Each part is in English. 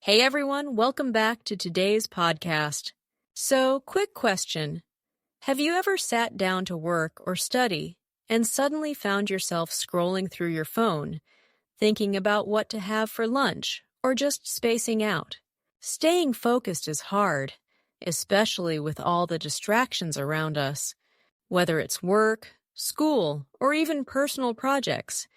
Hey everyone, welcome back to today's podcast. So, quick question. Have you ever sat down to work or study and suddenly found yourself scrolling through your phone, thinking about what to have for lunch or just spacing out? Staying focused is hard, especially with all the distractions around us. Whether it's work, school, or even personal projects,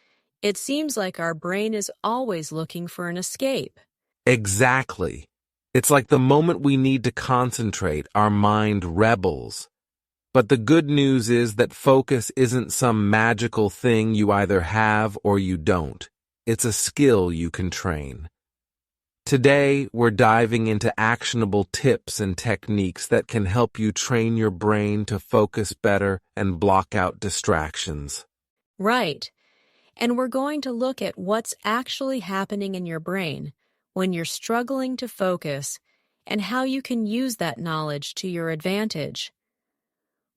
it seems like our brain is always looking for an escape. Exactly. It's like the moment we need to concentrate, our mind rebels. But the good news is that focus isn't some magical thing you either have or you don't. It's a skill you can train. Today, we're diving into actionable tips and techniques that can help you train your brain to focus better and block out distractions. Right. And we're going to look at what's actually happening in your brain when you're struggling to focus and how you can use that knowledge to your advantage.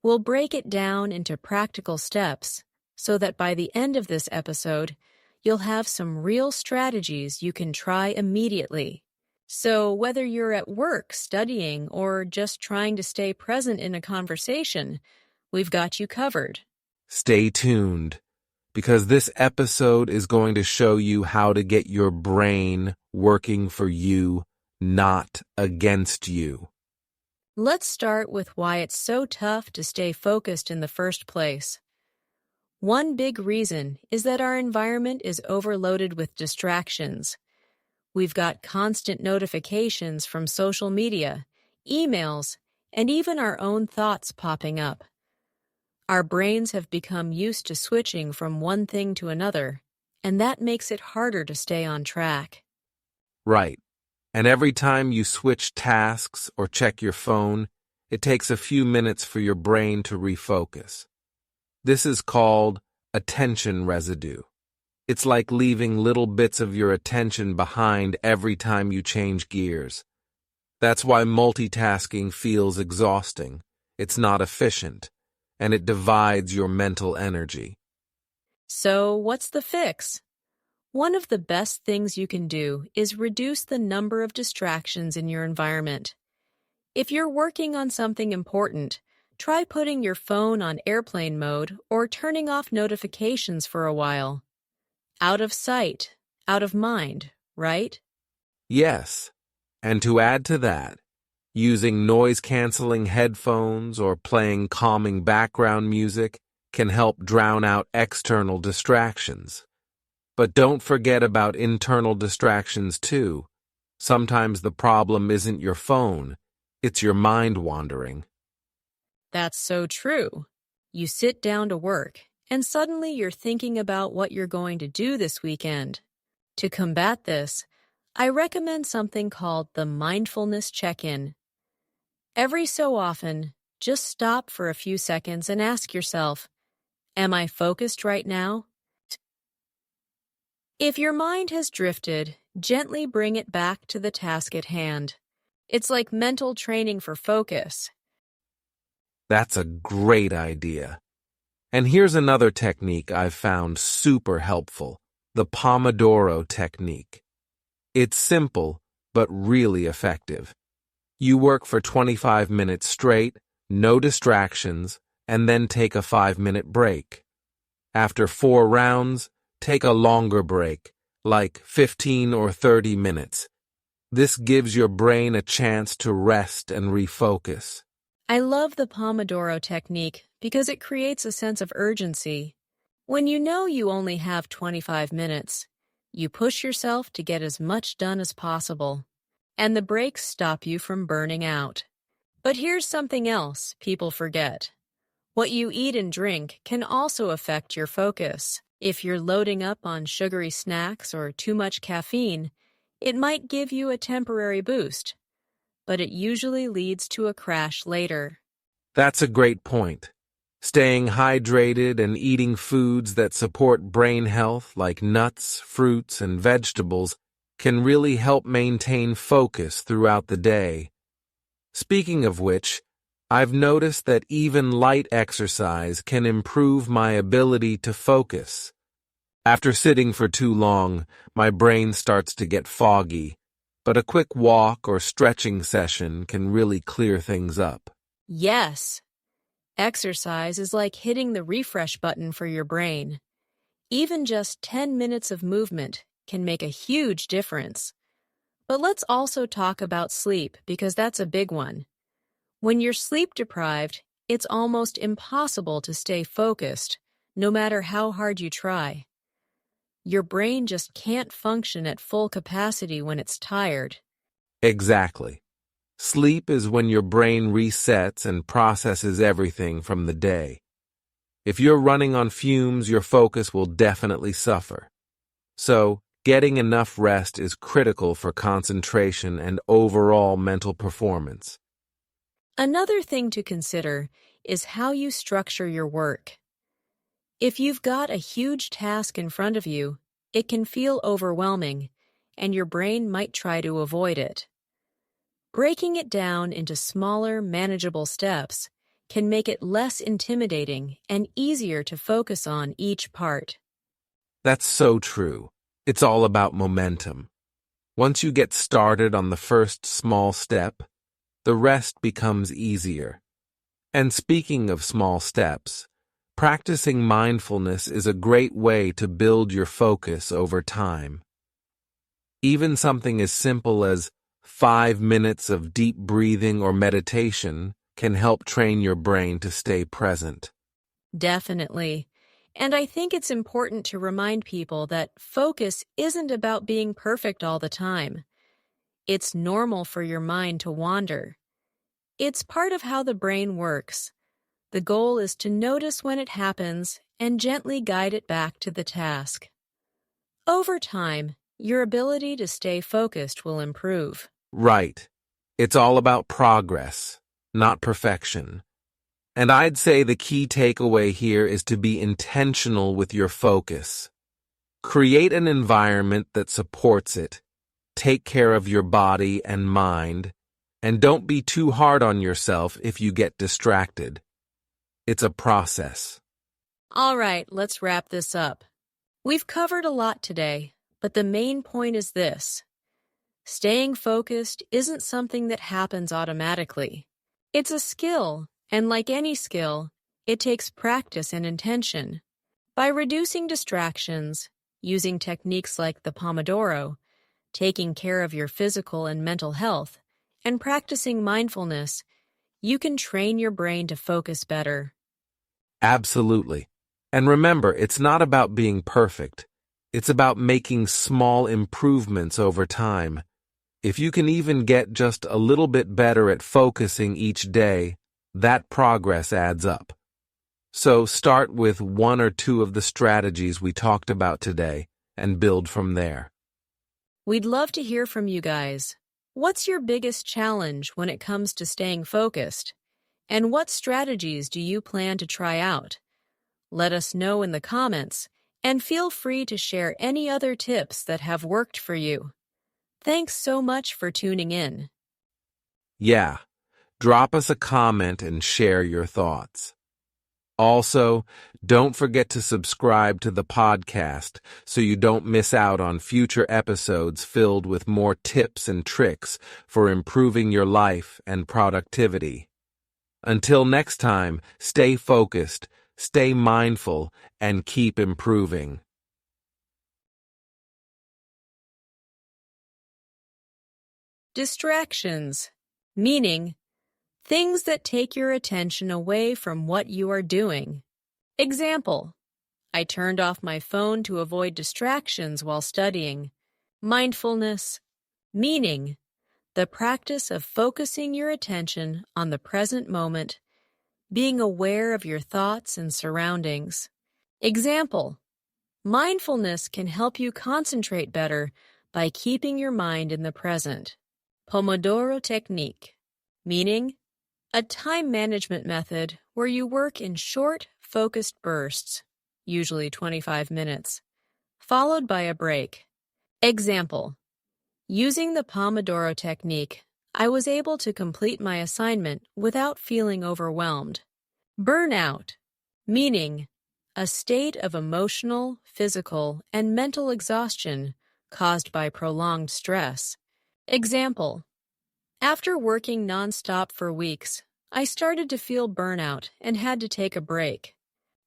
We'll break it down into practical steps so that by the end of this episode, you'll have some real strategies you can try immediately. So whether you're at work, studying, or just trying to stay present in a conversation, we've got you covered. Stay tuned, because this episode is going to show you how to get your brain working for you, not against you. Let's start with why it's so tough to stay focused in the first place. One big reason is that our environment is overloaded with distractions. We've got constant notifications from social media, emails, and even our own thoughts popping up. Our brains have become used to switching from one thing to another, and that makes it harder to stay on track. Right. And every time you switch tasks or check your phone, it takes a few minutes for your brain to refocus. This is called attention residue. It's like leaving little bits of your attention behind every time you change gears. That's why multitasking feels exhausting. It's not efficient, and it divides your mental energy. So, what's the fix? One of the best things you can do is reduce the number of distractions in your environment. If you're working on something important, try putting your phone on airplane mode or turning off notifications for a while. Out of sight, out of mind, right? Yes, and to add to that, using noise-canceling headphones or playing calming background music can help drown out external distractions. But don't forget about internal distractions too. Sometimes the problem isn't your phone, it's your mind wandering. That's so true. You sit down to work, and suddenly you're thinking about what you're going to do this weekend. To combat this, I recommend something called the mindfulness check-in. Every so often, just stop for a few seconds and ask yourself, am I focused right now? If your mind has drifted, gently bring it back to the task at hand. It's like mental training for focus. That's a great idea. And here's another technique I've found super helpful, the Pomodoro technique. It's simple, but really effective. You work for 25 minutes straight, no distractions, and then take a 5-minute break. After 4 rounds, take a longer break, like 15 or 30 minutes. This gives your brain a chance to rest and refocus. I love the Pomodoro technique because it creates a sense of urgency. When you know you only have 25 minutes, you push yourself to get as much done as possible, and the breaks stop you from burning out. But here's something else people forget. What you eat and drink can also affect your focus. If you're loading up on sugary snacks or too much caffeine, it might give you a temporary boost, but it usually leads to a crash later. That's a great point. Staying hydrated and eating foods that support brain health like nuts, fruits, and vegetables can really help maintain focus throughout the day. Speaking of which, I've noticed that even light exercise can improve my ability to focus. After sitting for too long, my brain starts to get foggy, but a quick walk or stretching session can really clear things up. Yes, exercise is like hitting the refresh button for your brain. Even just 10 minutes of movement can make a huge difference. But let's also talk about sleep because that's a big one. When you're sleep deprived, it's almost impossible to stay focused, no matter how hard you try. Your brain just can't function at full capacity when it's tired. Exactly. Sleep is when your brain resets and processes everything from the day. If you're running on fumes, your focus will definitely suffer. So, getting enough rest is critical for concentration and overall mental performance. Another thing to consider is how you structure your work. If you've got a huge task in front of you, it can feel overwhelming, and your brain might try to avoid it. Breaking it down into smaller, manageable steps can make it less intimidating and easier to focus on each part. That's so true. It's all about momentum. Once you get started on the first small step, the rest becomes easier. And speaking of small steps, practicing mindfulness is a great way to build your focus over time. Even something as simple as 5 minutes of deep breathing or meditation can help train your brain to stay present. Definitely. And I think it's important to remind people that focus isn't about being perfect all the time. It's normal for your mind to wander. It's part of how the brain works. The goal is to notice when it happens and gently guide it back to the task. Over time, your ability to stay focused will improve. Right. It's all about progress, not perfection. And I'd say the key takeaway here is to be intentional with your focus. Create an environment that supports it. Take care of your body and mind, and don't be too hard on yourself if you get distracted. It's a process. All right, let's wrap this up. We've covered a lot today, but the main point is this. Staying focused isn't something that happens automatically. It's a skill, and like any skill, it takes practice and intention. By reducing distractions, using techniques like the Pomodoro, taking care of your physical and mental health, and practicing mindfulness, you can train your brain to focus better. Absolutely. And remember, it's not about being perfect. It's about making small improvements over time. If you can even get just a little bit better at focusing each day, that progress adds up. So start with 1 or 2 of the strategies we talked about today and build from there. We'd love to hear from you guys. What's your biggest challenge when it comes to staying focused? And what strategies do you plan to try out? Let us know in the comments, and feel free to share any other tips that have worked for you. Thanks so much for tuning in. Yeah, drop us a comment and share your thoughts. Also, don't forget to subscribe to the podcast so you don't miss out on future episodes filled with more tips and tricks for improving your life and productivity. Until next time, stay focused, stay mindful, and keep improving. Distractions, meaning things that take your attention away from what you are doing. Example, I turned off my phone to avoid distractions while studying. Mindfulness, meaning the practice of focusing your attention on the present moment, being aware of your thoughts and surroundings. Example, mindfulness can help you concentrate better by keeping your mind in the present. Pomodoro technique, meaning a time management method where you work in short, focused bursts, usually 25 minutes, followed by a break. Example, using the Pomodoro technique, I was able to complete my assignment without feeling overwhelmed. Burnout, meaning a state of emotional, physical, and mental exhaustion caused by prolonged stress, Example: after working nonstop for weeks, I started to feel burnout and had to take a break.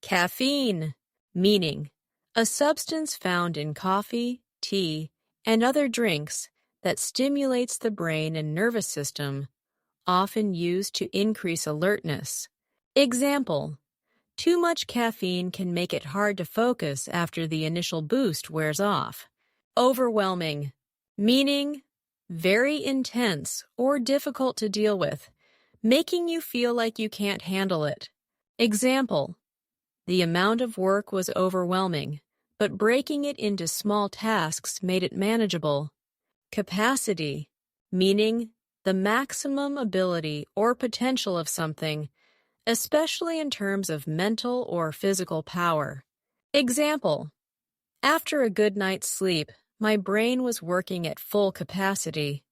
Caffeine, meaning a substance found in coffee, tea, and other drinks that stimulates the brain and nervous system, often used to increase alertness. Example: too much caffeine can make it hard to focus after the initial boost wears off. Overwhelming, meaning very intense or difficult to deal with, making you feel like you can't handle it. Example: the amount of work was overwhelming, but breaking it into small tasks made it manageable. Capacity, meaning the maximum ability or potential of something, especially in terms of mental or physical power. Example: after a good night's sleep, my brain was working at full capacity.